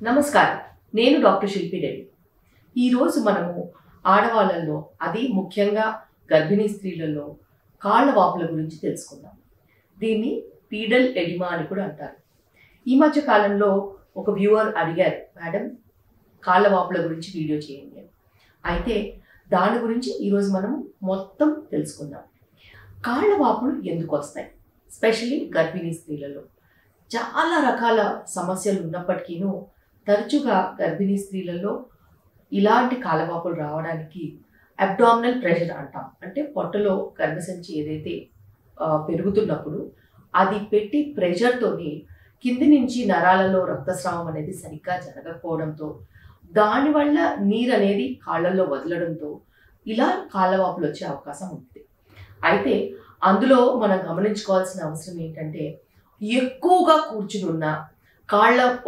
నమస్కారం. నేను డాక్టర్ శిల్పి రెడ్డి. ఈరోజు మనము ఆడవాళ్ళల్లో, అది ముఖ్యంగా గర్భిణీ స్త్రీలలో కాళ్ళ వాపుల గురించి తెలుసుకుందాం. దీన్ని పీడల్ ఎడిమా అని కూడా అంటారు. ఈ మధ్య కాలంలో ఒక వ్యూవర్ అడిగారు, మేడం కాళ్ళ వాపుల గురించి వీడియో చేయండి అని. అయితే దాని గురించి ఈరోజు మనం మొత్తం తెలుసుకుందాం. కాళ్ళ వాపులు ఎందుకు వస్తాయి? స్పెషల్లీ గర్భిణీ స్త్రీలలో చాలా రకాల సమస్యలు ఉన్నప్పటికీను తరచుగా గర్భిణీ స్త్రీలలో ఇలాంటి కాళ్ళవాపులు రావడానికి అబ్డామినల్ ప్రెషర్ అంటాం. అంటే పొట్టలో గర్భసంచి ఏదైతే పెరుగుతున్నప్పుడు అది పెట్టి ప్రెషర్తోని కింది నుంచి నరాలలో రక్తస్రావం అనేది సరిగ్గా జరగకపోవడంతో, దానివల్ల నీరు అనేది కాళ్ళల్లో వదలడంతో ఇలా కాళ్ళవాపులు వచ్చే అవకాశం ఉంటుంది. అయితే అందులో మనం గమనించుకోవాల్సిన అవసరం ఏంటంటే, ఎక్కువగా కూర్చుని ఉన్న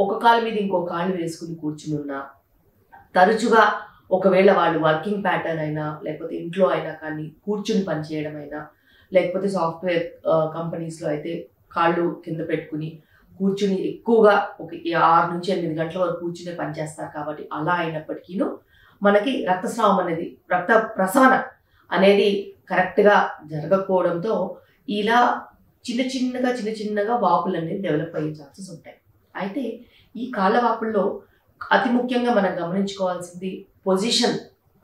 ఒక కాళ్ళ మీద ఇంకో కాళ్ళు వేసుకుని కూర్చుని ఉన్నా, తరచుగా ఒకవేళ వాళ్ళు వర్కింగ్ ప్యాటర్న్ అయినా, లేకపోతే ఇంట్లో అయినా కానీ కూర్చుని పనిచేయడం అయినా, లేకపోతే సాఫ్ట్వేర్ కంపెనీస్లో అయితే కాళ్ళు కింద పెట్టుకుని కూర్చుని ఎక్కువగా ఒక 6 నుంచి 8 గంటల వరకు కూర్చునే పనిచేస్తారు. కాబట్టి అలా అయినప్పటికీను మనకి రక్తస్రావం అనేది, రక్త ప్రసరణ అనేది కరెక్ట్గా జరగకపోవడంతో ఇలా చిన్న చిన్నగా వాపులు అనేది డెవలప్ అయ్యే ఛాన్సెస్ ఉంటాయి. అయితే ఈ కాళ్ళ వాపుల్లో అతి ముఖ్యంగా మనం గమనించుకోవాల్సింది పొజిషన్.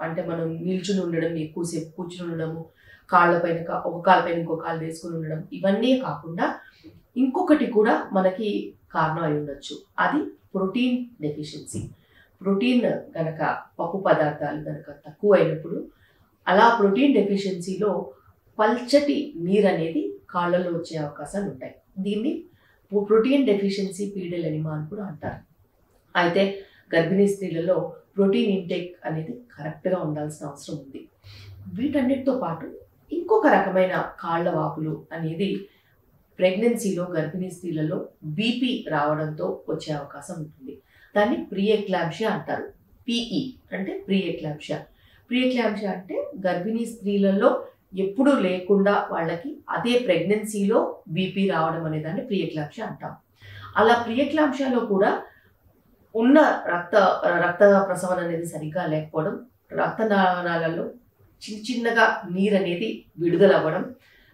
అంటే మనం నిల్చుని ఉండడం, ఎక్కువసేపు కూర్చుని ఉండడము, కాళ్ళపైన ఒక కాళ్ళపైన ఇంకో కాళ్ళు వేసుకుని ఉండడం, ఇవన్నీ కాకుండా ఇంకొకటి కూడా మనకి కారణం అయి ఉండొచ్చు. అది ప్రోటీన్ డెఫిషియన్సీ. ప్రోటీన్ కనుక, పప్పు పదార్థాలు కనుక తక్కువ అయినప్పుడు, అలా ప్రోటీన్ డెఫిషియన్సీలో పల్చటి నీరు అనేది కాళ్ళలో వచ్చే అవకాశాలు ఉంటాయి. దీన్ని ప్రోటీన్ డెఫిషియన్సీ పీడల్ ఎడిమా అని కూడా అంటారు. అయితే గర్భిణీ స్త్రీలలో ప్రోటీన్ ఇంటేక్ అనేది కరెక్ట్గా ఉండాల్సిన అవసరం ఉంది. వీటన్నిటితో పాటు ఇంకొక రకమైన కాళ్ళ వాపులు అనేది ప్రెగ్నెన్సీలో గర్భిణీ స్త్రీలలో బీపీ రావడంతో వచ్చే అవకాశం ఉంటుంది. దాన్ని ప్రీ ఎక్లాంప్షియా అంటారు. పిఈ అంటే ప్రీ ఎక్లాంప్షియా. ప్రీ ఎక్లాంప్షియా అంటే గర్భిణీ స్త్రీలలో ఎప్పుడూ లేకుండా వాళ్ళకి అదే ప్రెగ్నెన్సీలో బీపీ రావడం అనే దాన్ని ప్రీ ఎక్లాంప్షియా అంటాం. అలా ప్రీ ఎక్లాంప్షియాలో కూడా ఉన్న రక్త ప్రసవన అనేది సరిగ్గా లేకపోవడం, రక్తనాళాలలో చిన్నగా నీరు అనేది విడుదల అవ్వడం,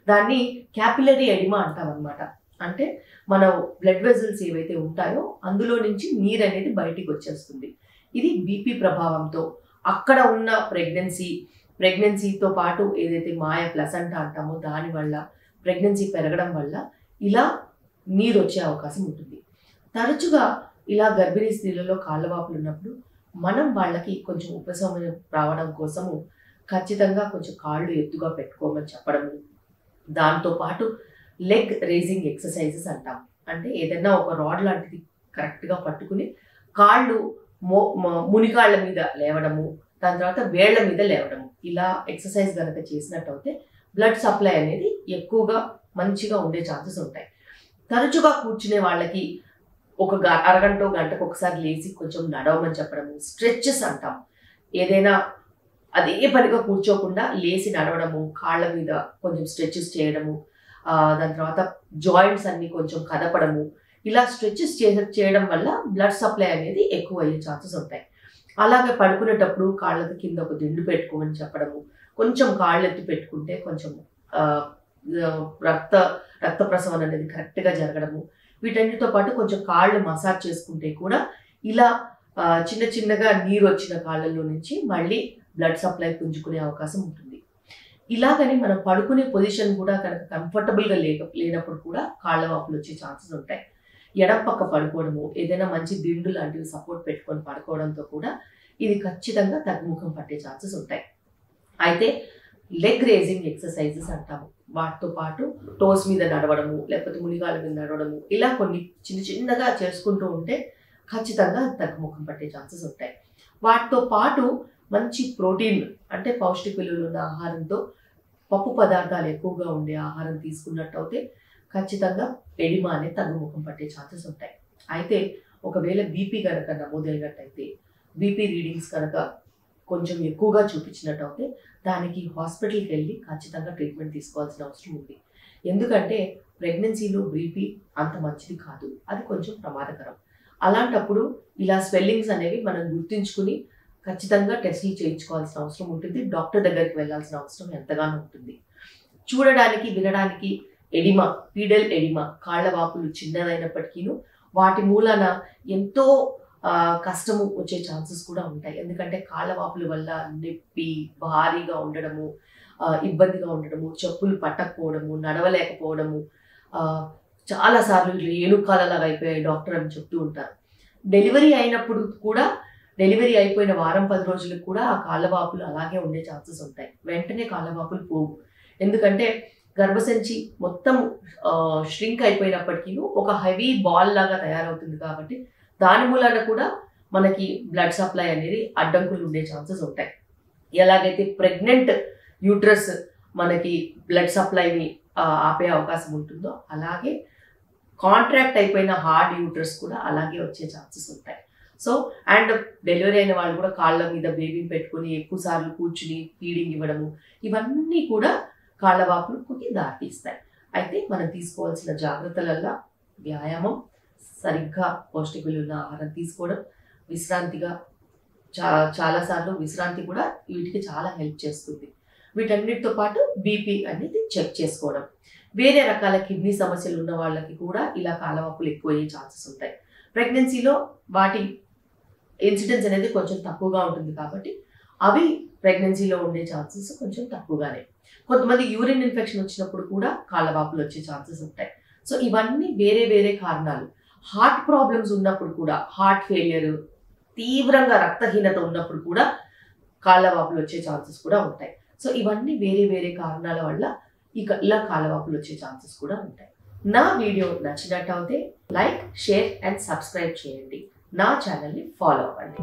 దాన్ని క్యాపిలరీ ఎడిమా అంటాం అనమాట. అంటే మన బ్లడ్ వెజల్స్ ఏవైతే ఉంటాయో అందులో నుంచి నీరు అనేది బయటికి వచ్చేస్తుంది. ఇది బీపీ ప్రభావంతో, అక్కడ ఉన్న ప్రెగ్నెన్సీతో పాటు ఏదైతే మాయ ప్లసెంటా అంటామో దానివల్ల, ప్రెగ్నెన్సీ పెరగడం వల్ల ఇలా నీరు వచ్చే అవకాశం ఉంటుంది. తరచుగా ఇలా గర్భిణీ స్త్రీలలో కాళ్ళవాపులు ఉన్నప్పుడు మనం వాళ్ళకి కొంచెం ఉపశమనం రావడం కోసము ఖచ్చితంగా కొంచెం కాళ్ళు ఎత్తుగా పెట్టుకోమని చెప్పడము, దాంతోపాటు లెగ్ రేజింగ్ ఎక్సర్సైజెస్ అంటాం. అంటే ఏదైనా ఒక రాడ్ లాంటిది కరెక్ట్గా పట్టుకుని కాళ్ళు మునికాళ్ళ మీద లేవడము, దాని తర్వాత వేళ్ల మీద లేవడము, ఇలా ఎక్సర్సైజ్ కనుక చేసినట్టయితే బ్లడ్ సప్లై అనేది ఎక్కువగా మంచిగా ఉండే ఛాన్సెస్ ఉంటాయి. తరచుగా కూర్చునే వాళ్ళకి ఒక అరగంట గంటకు ఒకసారి లేచి కొంచెం నడవమని చెప్పడము, స్ట్రెచెస్ అంటాం. ఏదైనా అదే పనిగా కూర్చోకుండా లేచి నడవడము, కాళ్ళ మీద కొంచెం స్ట్రెచెస్ చేయడము, దాని తర్వాత జాయింట్స్ అన్ని కొంచెం కదపడము, ఇలా స్ట్రెచెస్ చేయడం వల్ల బ్లడ్ సప్లై అనేది ఎక్కువ అయ్యే ఛాన్సెస్ ఉంటాయి. అలాగే పడుకునేటప్పుడు కాళ్ళకి కింద ఒక దిండు పెట్టుకోమని చెప్పడము, కొంచెం కాళ్ళు ఎత్తి పెట్టుకుంటే కొంచెం రక్త ప్రసవన అనేది కరెక్ట్గా జరగడము, వీటన్నిటితో పాటు కొంచెం కాళ్ళు మసాజ్ చేసుకుంటే కూడా ఇలా చిన్నగా నీరు వచ్చిన కాళ్ళల్లో నుంచి మళ్ళీ బ్లడ్ సప్లై పుంజుకునే అవకాశం ఉంటుంది. ఇలాగని మనం పడుకునే పొజిషన్ కూడా కనుక కంఫర్టబుల్గా లేనప్పుడు కూడా కాళ్ళ వాపులు వచ్చే ఛాన్సెస్ ఉంటాయి. ఎడం పక్క పడుకోవడము, ఏదైనా మంచి దిండు లాంటివి సపోర్ట్ పెట్టుకొని పడుకోవడంతో కూడా ఇది ఖచ్చితంగా తగ్గుముఖం పట్టే ఛాన్సెస్ ఉంటాయి. అయితే లెగ్ రేజింగ్ ఎక్సర్సైజెస్ అంటాము. వాటితో పాటు టోస్ మీద నడవడము, లేకపోతే మునిగాల మీద నడవడము, ఇలా కొన్ని చిన్నగా చేసుకుంటూ ఉంటే ఖచ్చితంగా తగ్గుముఖం పట్టే ఛాన్సెస్ ఉంటాయి. వాటితో పాటు మంచి ప్రోటీన్ అంటే పౌష్టిక విలువలు ఉన్న ఆహారంతో, పప్పు పదార్థాలు ఎక్కువగా ఉండే ఆహారం తీసుకున్నట్టయితే ఖచ్చితంగా ఎడిమా అనేది తగ్గుముఖం పట్టే ఛాన్సెస్ ఉంటాయి. అయితే ఒకవేళ బీపీ కనుక నమోదైనట్టయితే, బీపీ రీడింగ్స్ కనుక కొంచెం ఎక్కువగా చూపించినట్టయితే దానికి హాస్పిటల్కి వెళ్ళి ఖచ్చితంగా ట్రీట్మెంట్ తీసుకోవాల్సిన అవసరం ఉంది. ఎందుకంటే ప్రెగ్నెన్సీలో బీపీ అంత మంచిది కాదు, అది కొంచెం ప్రమాదకరం. అలాంటప్పుడు ఇలా స్వెల్లింగ్స్ అనేవి మనం గుర్తుంచుకుని ఖచ్చితంగా టెస్టులు చేయించుకోవాల్సిన అవసరం ఉంటుంది. డాక్టర్ దగ్గరికి వెళ్ళాల్సిన అవసరం ఎంతగానో ఉంటుంది. చూడడానికి వినడానికి ఎడిమా, పీడల్ ఎడిమా, కాళ్ళ వాపులు చిన్నదైనప్పటికీను వాటి మూలాన ఎంతో కష్టము వచ్చే ఛాన్సెస్ కూడా ఉంటాయి. ఎందుకంటే కాళ్ళ వాపుల వల్ల నొప్పి, భారీగా ఉండడము, ఇబ్బందిగా ఉండడము, చెప్పులు పట్టకపోవడము, నడవలేకపోవడము, చాలాసార్లు ఏనుకాలలాగా అయిపోయాయి డాక్టర్ అని చెప్తూ ఉంటారు. డెలివరీ అయినప్పుడు కూడా, డెలివరీ అయిపోయిన వారం 10 రోజులకు కూడా ఆ కాళ్ళ వాపులు అలాగే ఉండే ఛాన్సెస్ ఉంటాయి. వెంటనే కాళ్ళ వాపులు పోవు. ఎందుకంటే గర్భసంచి మొత్తం ష్రింక్ అయిపోయినప్పటికీ ఒక హెవీ బాల్ లాగా తయారవుతుంది కాబట్టి దాని మూలాన కూడా మనకి బ్లడ్ సప్లై అనేది అడ్డంకులు ఉండే ఛాన్సెస్ ఉంటాయి. ఎలాగైతే ప్రెగ్నెంట్ యూట్రస్ మనకి బ్లడ్ సప్లైని ఆపే అవకాశం ఉంటుందో అలాగే కాంట్రాక్ట్ అయిపోయిన హార్డ్ యూట్రస్ కూడా అలాగే వచ్చే ఛాన్సెస్ ఉంటాయి. సో అండ్ డెలివరీ అయిన వాళ్ళు కూడా కాళ్ళ మీద బేబీని పెట్టుకుని ఎక్కువ సార్లు కూర్చుని ఫీడింగ్ ఇవ్వడము, ఇవన్నీ కూడా కాళ్ళ వాపులకి దారితీస్తాయి. అయితే మనం తీసుకోవాల్సిన జాగ్రత్తలల్లో వ్యాయామం, సరిగ్గా పౌష్టిక విలువల ఆహారం తీసుకోవడం, విశ్రాంతిగా చాలాసార్లు విశ్రాంతి కూడా వీటికి చాలా హెల్ప్ చేస్తుంది. వీటన్నిటితో పాటు బీపీ అనేది చెక్ చేసుకోవడం. వేరే రకాల కిడ్నీ సమస్యలు ఉన్న వాళ్ళకి కూడా ఇలా కాళ్ళవాపులు ఎక్కువ అయ్యే ఛాన్సెస్ ఉంటాయి. ప్రెగ్నెన్సీలో వాటి ఇన్సిడెన్స్ అనేది కొంచెం తక్కువగా ఉంటుంది కాబట్టి అవి ప్రెగ్నెన్సీలో ఉండే ఛాన్సెస్ కొంచెం తక్కువగానే. కొంతమంది యూరిన్ ఇన్ఫెక్షన్ వచ్చినప్పుడు కూడా కాళ్ళవాపులు వచ్చే ఛాన్సెస్ ఉంటాయి. సో ఇవన్నీ వేరే వేరే కారణాలు. హార్ట్ ప్రాబ్లమ్స్ ఉన్నప్పుడు కూడా, హార్ట్ ఫెయిలియర్, తీవ్రంగా రక్తహీనత ఉన్నప్పుడు కూడా కాళ్ళవాపులు వచ్చే ఛాన్సెస్ కూడా ఉంటాయి. సో ఇవన్నీ వేరే వేరే కారణాల వల్ల ఇలా కాళ్ళవాపులు వచ్చే ఛాన్సెస్ కూడా ఉంటాయి. నా వీడియో నచ్చినట్టు అయితే లైక్, షేర్ అండ్ సబ్స్క్రైబ్ చేయండి. నా ఛానల్ని ఫాలో అవ్వండి.